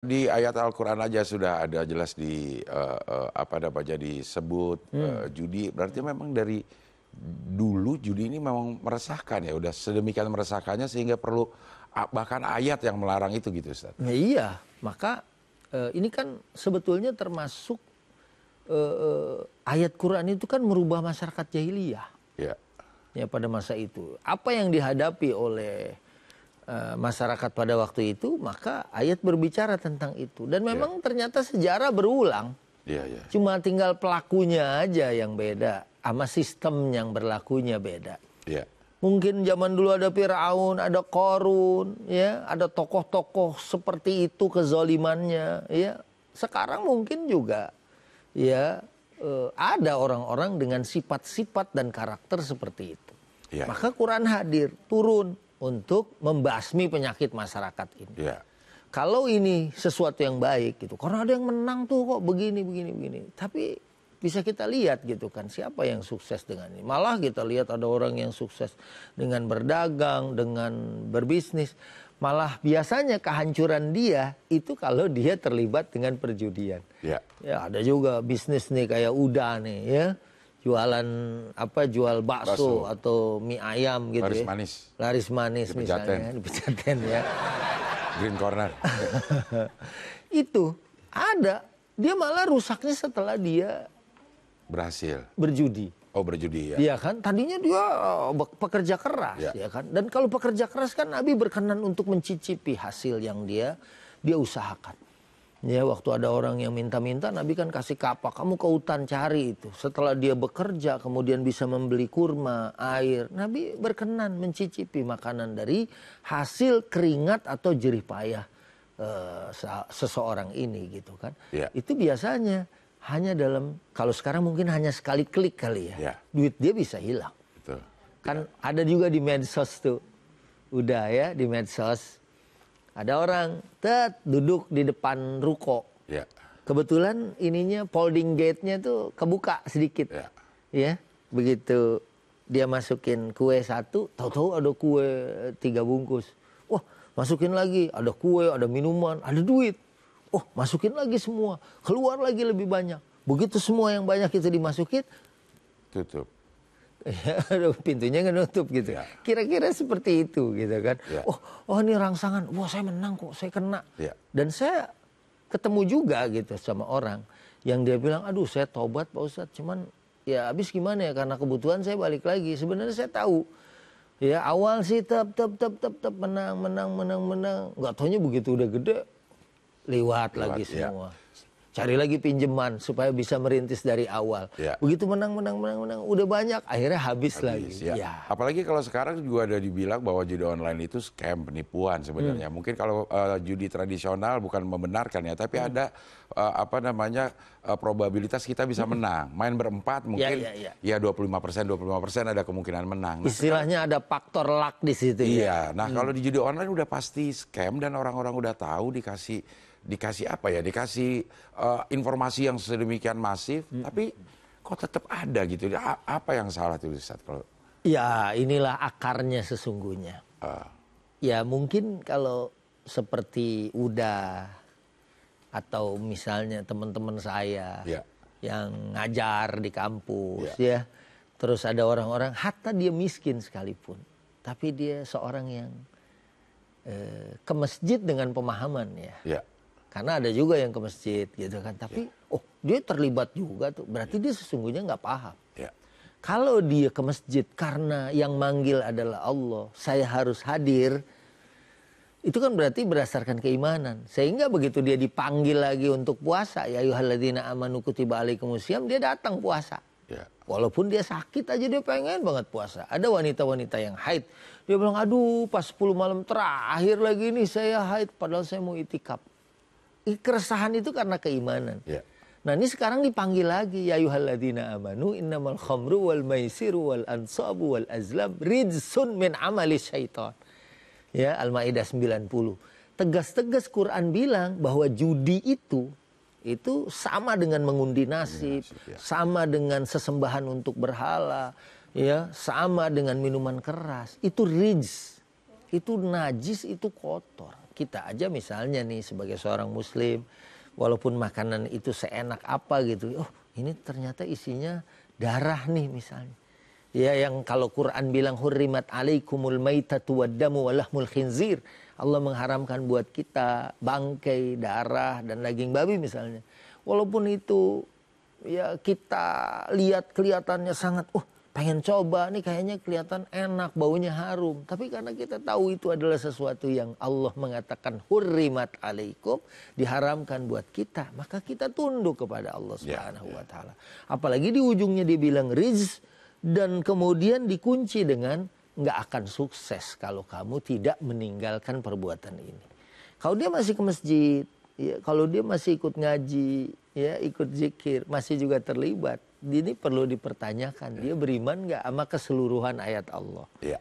Di ayat Al-Quran aja sudah ada jelas apa namanya disebut judi. Berarti memang dari dulu judi ini memang meresahkan ya. Udah sedemikian meresahkannya sehingga perlu bahkan ayat yang melarang itu gitu, Ustaz. Nah, iya, maka ini kan sebetulnya termasuk ayat Quran itu kan merubah masyarakat jahiliyah. Ya. Ya pada masa itu. Apa yang dihadapi oleh masyarakat pada waktu itu, maka ayat berbicara tentang itu. Dan memang ternyata sejarah berulang. Cuma tinggal pelakunya aja yang beda, sama sistem yang berlakunya beda. Mungkin zaman dulu ada Firaun, ada Qarun, ya, ada tokoh-tokoh seperti itu kezalimannya, ya. Sekarang mungkin juga, ya, ada orang-orang dengan sifat-sifat dan karakter seperti itu. Maka Quran hadir, turun untuk membasmi penyakit masyarakat ini. Kalau ini sesuatu yang baik gitu, karena ada yang menang tuh kok begini. Tapi bisa kita lihat gitu kan, siapa yang sukses dengan ini. Malah kita lihat ada orang yang sukses dengan berdagang, dengan berbisnis. Malah biasanya kehancuran dia itu kalau dia terlibat dengan perjudian. Ya ada juga bisnis nih kayak Uda nih ya. Jualan jual bakso atau mie ayam gitu. Laris manis di misalnya di Pejaten ya. Green Corner. Itu ada, dia malah rusaknya setelah dia berhasil berjudi. Oh, berjudi ya. Iya kan, tadinya dia pekerja keras ya kan. Dan kalau pekerja keras kan Nabi berkenan untuk mencicipi hasil yang dia usahakan. Ya, waktu ada orang yang minta-minta, Nabi kan kasih kapak, kamu ke hutan cari itu. Setelah dia bekerja, kemudian bisa membeli kurma, air. Nabi berkenan mencicipi makanan dari hasil keringat atau jerih payah seseorang ini gitu kan. Itu biasanya hanya dalam, kalau sekarang mungkin hanya sekali klik kali ya. Duit dia bisa hilang. Betul. Kan ada juga di medsos tuh. Udah ya, di medsos. Ada orang duduk di depan ruko. Kebetulan ininya folding gate-nya tuh kebuka sedikit. Ya, begitu dia masukin kue satu, tahu-tahu ada kue 3 bungkus. Wah, masukin lagi, ada kue, ada minuman, ada duit. Oh, masukin lagi semua, keluar lagi lebih banyak. Begitu semua yang banyak itu dimasukin, tutup. Ya, pintunya nggak nutup gitu. Kira-kira seperti itu gitu kan. Oh ini rangsangan, wah saya menang kok, saya kena. Dan saya ketemu juga gitu sama orang yang dia bilang, aduh saya tobat Pak Ustadz, cuman ya habis gimana ya, karena kebutuhan saya balik lagi. Sebenarnya saya tahu, ya awal sih tetap menang, nggak taunya begitu udah gede, liwat lagi semua. Cari lagi pinjaman supaya bisa merintis dari awal. Begitu menang, udah banyak, akhirnya habis lagi. Apalagi kalau sekarang juga ada dibilang bahwa judi online itu scam, penipuan sebenarnya. Mungkin kalau judi tradisional bukan membenarkan ya, tapi ada probabilitas kita bisa menang. Main berempat mungkin ya 25% ada kemungkinan menang. Istilahnya ada faktor luck di situ. Nah kalau di judi online udah pasti scam dan orang-orang udah tahu dikasih informasi yang sedemikian masif, tapi kok tetap ada gitu. Apa yang salah tuh Ustaz kalau? Ya inilah akarnya sesungguhnya. Ya mungkin kalau seperti Uda atau misalnya teman-teman saya yang ngajar di kampus ya, terus ada orang-orang hatta dia miskin sekalipun, tapi dia seorang yang ke masjid dengan pemahaman ya. Karena ada juga yang ke masjid gitu kan, tapi dia terlibat juga tuh, berarti dia sesungguhnya nggak paham. Kalau dia ke masjid karena yang manggil adalah Allah, saya harus hadir, itu kan berarti berdasarkan keimanan. Sehingga begitu dia dipanggil lagi untuk puasa, ya ayyuhalladzina amanu kutiba alaikumusiyam, dia datang puasa. Walaupun dia sakit aja dia pengen banget puasa. Ada wanita-wanita yang haid, dia bilang, aduh pas 10 malam terakhir lagi nih saya haid, padahal saya mau itikaf. Keresahan itu karena keimanan. Nah ini sekarang dipanggil lagi, ya ayyuhalladzina amanu innamal khamru wal maisiru wal ansabu wal azlam rijsun min amali syaitan. Ya, Al-Maidah 90. Tegas-tegas Quran bilang bahwa judi itu sama dengan mengundi nasib, sama dengan sesembahan untuk berhala, ya, sama dengan minuman keras. Itu rijs, itu najis, itu kotor. kita aja misalnya nih sebagai seorang muslim, walaupun makanan itu seenak apa gitu, oh ini ternyata isinya darah nih misalnya. Ya yang kalau Quran bilang hurrimat alaikumul maitatu waddamu walahmul khinzir. Allah mengharamkan buat kita bangkai, darah dan daging babi misalnya. Walaupun itu ya kita lihat kelihatannya sangat pengen coba nih, kayaknya kelihatan enak, baunya harum. Tapi karena kita tahu itu adalah sesuatu yang Allah mengatakan hurrimat alaikum, diharamkan buat kita, maka kita tunduk kepada Allah Subhanahu wa taala. Apalagi di ujungnya dia bilang rizq, dan kemudian dikunci dengan nggak akan sukses kalau kamu tidak meninggalkan perbuatan ini. Kalau dia masih ke masjid, ya, kalau dia masih ikut ngaji, ya ikut zikir, masih juga terlibat, ini perlu dipertanyakan. Dia beriman nggak sama keseluruhan ayat Allah? Ya.